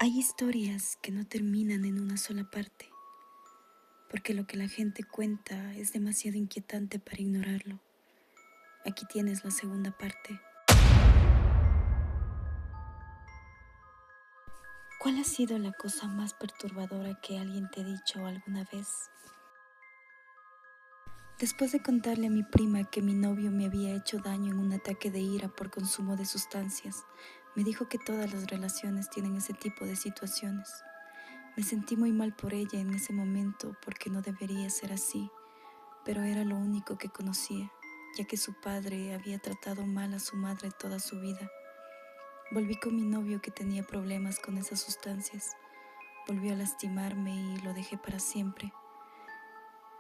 Hay historias que no terminan en una sola parte, porque lo que la gente cuenta es demasiado inquietante para ignorarlo. Aquí tienes la segunda parte. ¿Cuál ha sido la cosa más perturbadora que alguien te ha dicho alguna vez? Después de contarle a mi prima que mi novio me había hecho daño en un ataque de ira por consumo de sustancias, me dijo que todas las relaciones tienen ese tipo de situaciones. Me sentí muy mal por ella en ese momento porque no debería ser así, pero era lo único que conocía, ya que su padre había tratado mal a su madre toda su vida. Volví con mi novio que tenía problemas con esas sustancias. Volvió a lastimarme y lo dejé para siempre.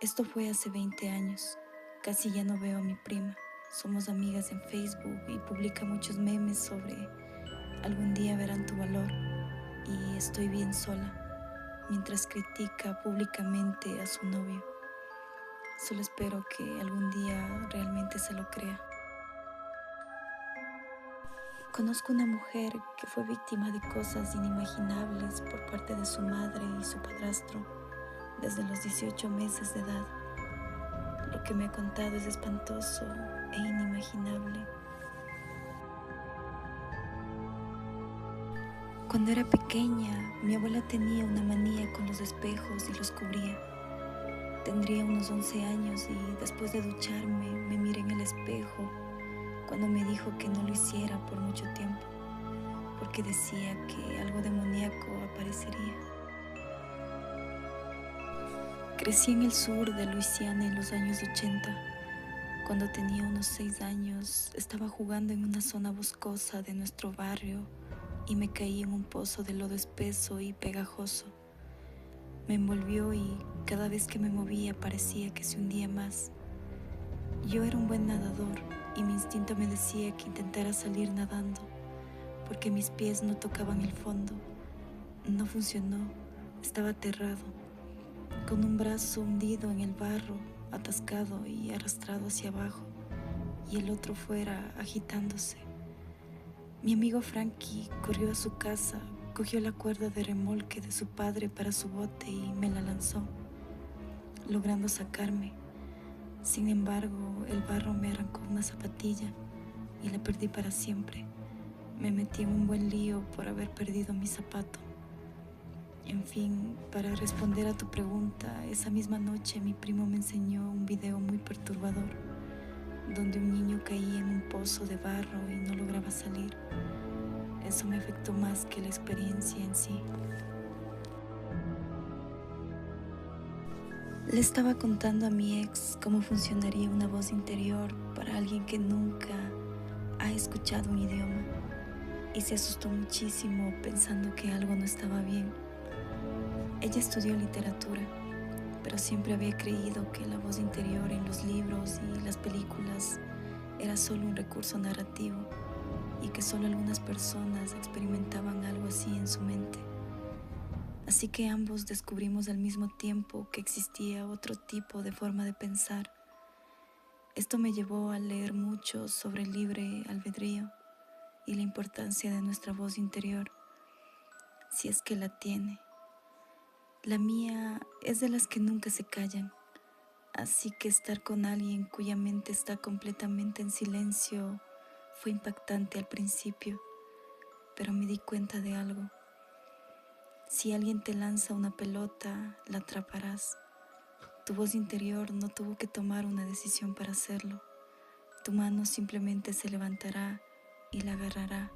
Esto fue hace 20 años. Casi ya no veo a mi prima. Somos amigas en Facebook y publica muchos memes sobre algún día verán tu valor y estoy bien sola, mientras critica públicamente a su novio. Solo espero que algún día realmente se lo crea. Conozco una mujer que fue víctima de cosas inimaginables por parte de su madre y su padrastro desde los 18 meses de edad. Lo que me ha contado es espantoso e inimaginable. Cuando era pequeña, mi abuela tenía una manía con los espejos y los cubría. Tendría unos 11 años y después de ducharme me miré en el espejo cuando me dijo que no lo hiciera por mucho tiempo, porque decía que algo demoníaco aparecería. Crecí en el sur de Luisiana en los años 80. Cuando tenía unos 6 años, estaba jugando en una zona boscosa de nuestro barrio y me caí en un pozo de lodo espeso y pegajoso. Me envolvió y cada vez que me movía parecía que se hundía más. Yo era un buen nadador y mi instinto me decía que intentara salir nadando, porque mis pies no tocaban el fondo. No funcionó, estaba aterrado, con un brazo hundido en el barro, atascado y arrastrado hacia abajo, y el otro fuera agitándose. Mi amigo Frankie corrió a su casa, cogió la cuerda de remolque de su padre para su bote y me la lanzó, logrando sacarme. Sin embargo, el barro me arrancó una zapatilla y la perdí para siempre. Me metí en un buen lío por haber perdido mi zapato. En fin, para responder a tu pregunta, esa misma noche mi primo me enseñó un video muy perturbador, donde un niño caía en un pozo de barro y no lograba salir. Eso me afectó más que la experiencia en sí. Le estaba contando a mi ex cómo funcionaría una voz interior para alguien que nunca ha escuchado un idioma y se asustó muchísimo pensando que algo no estaba bien. Ella estudió literatura, pero siempre había creído que la voz interior en los libros y las películas era solo un recurso narrativo y que solo algunas personas experimentaban algo así en su mente. Así que ambos descubrimos al mismo tiempo que existía otro tipo de forma de pensar. Esto me llevó a leer mucho sobre el libre albedrío y la importancia de nuestra voz interior, si es que la tiene. La mía es de las que nunca se callan, así que estar con alguien cuya mente está completamente en silencio fue impactante al principio, pero me di cuenta de algo. Si alguien te lanza una pelota, la atraparás. Tu voz interior no tuvo que tomar una decisión para hacerlo. Tu mano simplemente se levantará y la agarrará.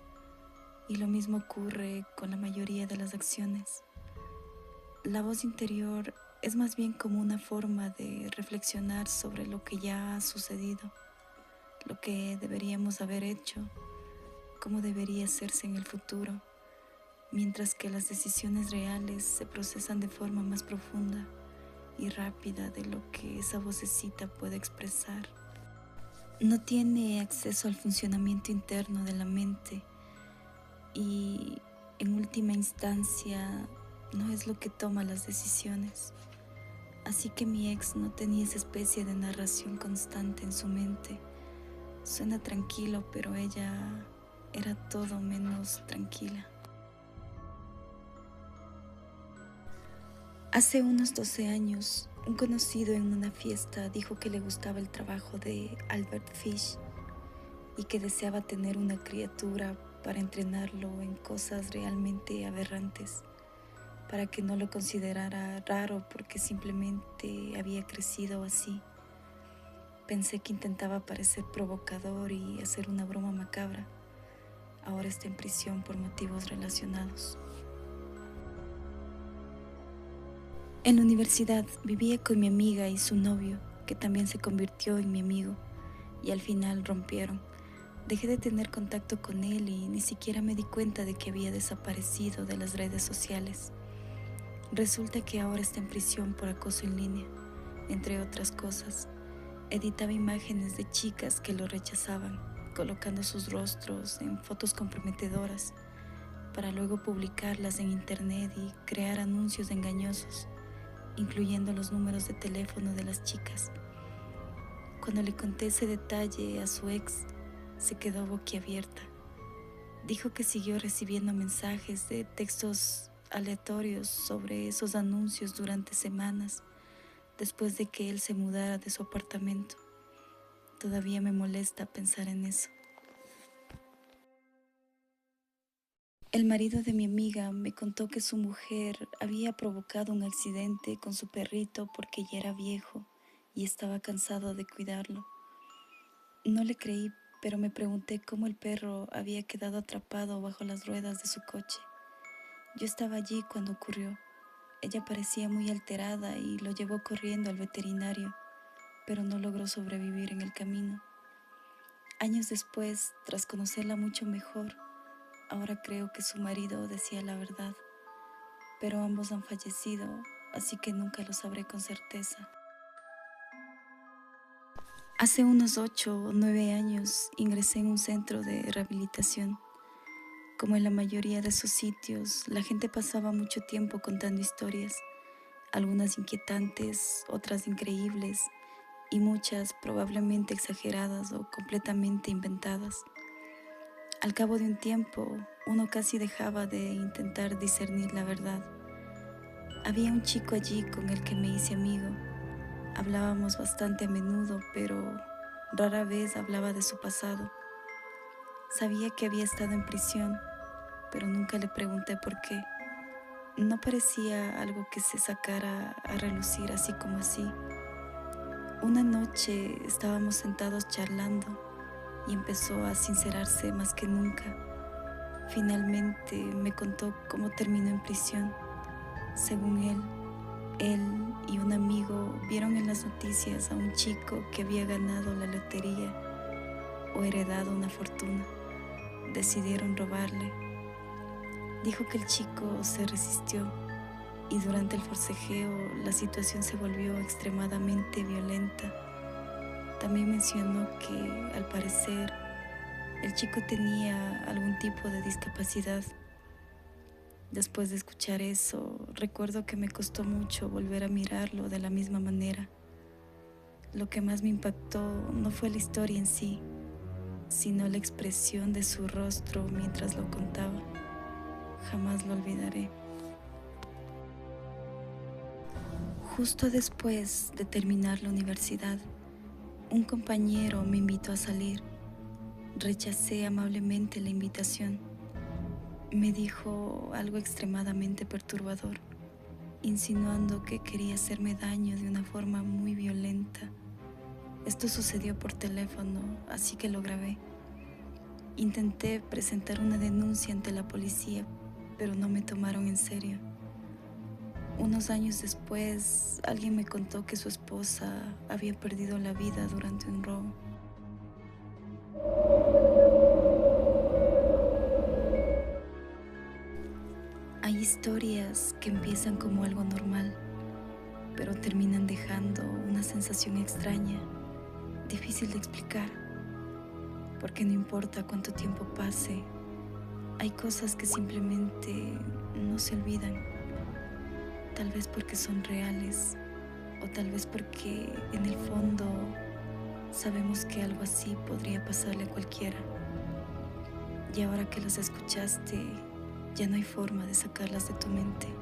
Y lo mismo ocurre con la mayoría de las acciones. La voz interior es más bien como una forma de reflexionar sobre lo que ya ha sucedido, lo que deberíamos haber hecho, cómo debería hacerse en el futuro, mientras que las decisiones reales se procesan de forma más profunda y rápida de lo que esa vocecita puede expresar. No tiene acceso al funcionamiento interno de la mente y, en última instancia, no es lo que toma las decisiones. Así que mi ex no tenía esa especie de narración constante en su mente. Suena tranquilo, pero ella era todo menos tranquila. Hace unos 12 años, un conocido en una fiesta dijo que le gustaba el trabajo de Albert Fish y que deseaba tener una criatura para entrenarlo en cosas realmente aberrantes, para que no lo considerara raro porque simplemente había crecido así. Pensé que intentaba parecer provocador y hacer una broma macabra. Ahora está en prisión por motivos relacionados. En la universidad vivía con mi amiga y su novio, que también se convirtió en mi amigo, y al final rompieron. Dejé de tener contacto con él y ni siquiera me di cuenta de que había desaparecido de las redes sociales. Resulta que ahora está en prisión por acoso en línea, entre otras cosas. Editaba imágenes de chicas que lo rechazaban, colocando sus rostros en fotos comprometedoras, para luego publicarlas en internet y crear anuncios engañosos, incluyendo los números de teléfono de las chicas. Cuando le conté ese detalle a su ex, se quedó boquiabierta. Dijo que siguió recibiendo mensajes de textos aleatorios sobre esos anuncios durante semanas después de que él se mudara de su apartamento. Todavía me molesta pensar en eso. El marido de mi amiga me contó que su mujer había provocado un accidente con su perrito porque ya era viejo y estaba cansado de cuidarlo. No le creí, pero me pregunté cómo el perro había quedado atrapado bajo las ruedas de su coche. Yo estaba allí cuando ocurrió. Ella parecía muy alterada y lo llevó corriendo al veterinario, pero no logró sobrevivir en el camino. Años después, tras conocerla mucho mejor, ahora creo que su marido decía la verdad, pero ambos han fallecido, así que nunca lo sabré con certeza. Hace unos 8 o 9 años ingresé en un centro de rehabilitación. Como en la mayoría de esos sitios, la gente pasaba mucho tiempo contando historias, algunas inquietantes, otras increíbles y muchas probablemente exageradas o completamente inventadas. Al cabo de un tiempo, uno casi dejaba de intentar discernir la verdad. Había un chico allí con el que me hice amigo. Hablábamos bastante a menudo, pero rara vez hablaba de su pasado. Sabía que había estado en prisión, pero nunca le pregunté por qué. No parecía algo que se sacara a relucir así como así. Una noche estábamos sentados charlando y empezó a sincerarse más que nunca. Finalmente me contó cómo terminó en prisión. Según él y un amigo vieron en las noticias a un chico que había ganado la lotería o heredado una fortuna. Decidieron robarle. Dijo que el chico se resistió y durante el forcejeo la situación se volvió extremadamente violenta. También mencionó que, al parecer, el chico tenía algún tipo de discapacidad. Después de escuchar eso, recuerdo que me costó mucho volver a mirarlo de la misma manera. Lo que más me impactó no fue la historia en sí, sino la expresión de su rostro mientras lo contaba. Jamás lo olvidaré. Justo después de terminar la universidad, un compañero me invitó a salir. Rechacé amablemente la invitación. Me dijo algo extremadamente perturbador, insinuando que quería hacerme daño de una forma muy violenta. Esto sucedió por teléfono, así que lo grabé. Intenté presentar una denuncia ante la policía, pero no me tomaron en serio. Unos años después, alguien me contó que su esposa había perdido la vida durante un robo. Hay historias que empiezan como algo normal, pero terminan dejando una sensación extraña, difícil de explicar, porque no importa cuánto tiempo pase, hay cosas que simplemente no se olvidan, tal vez porque son reales o tal vez porque en el fondo sabemos que algo así podría pasarle a cualquiera. Y ahora que las escuchaste, ya no hay forma de sacarlas de tu mente.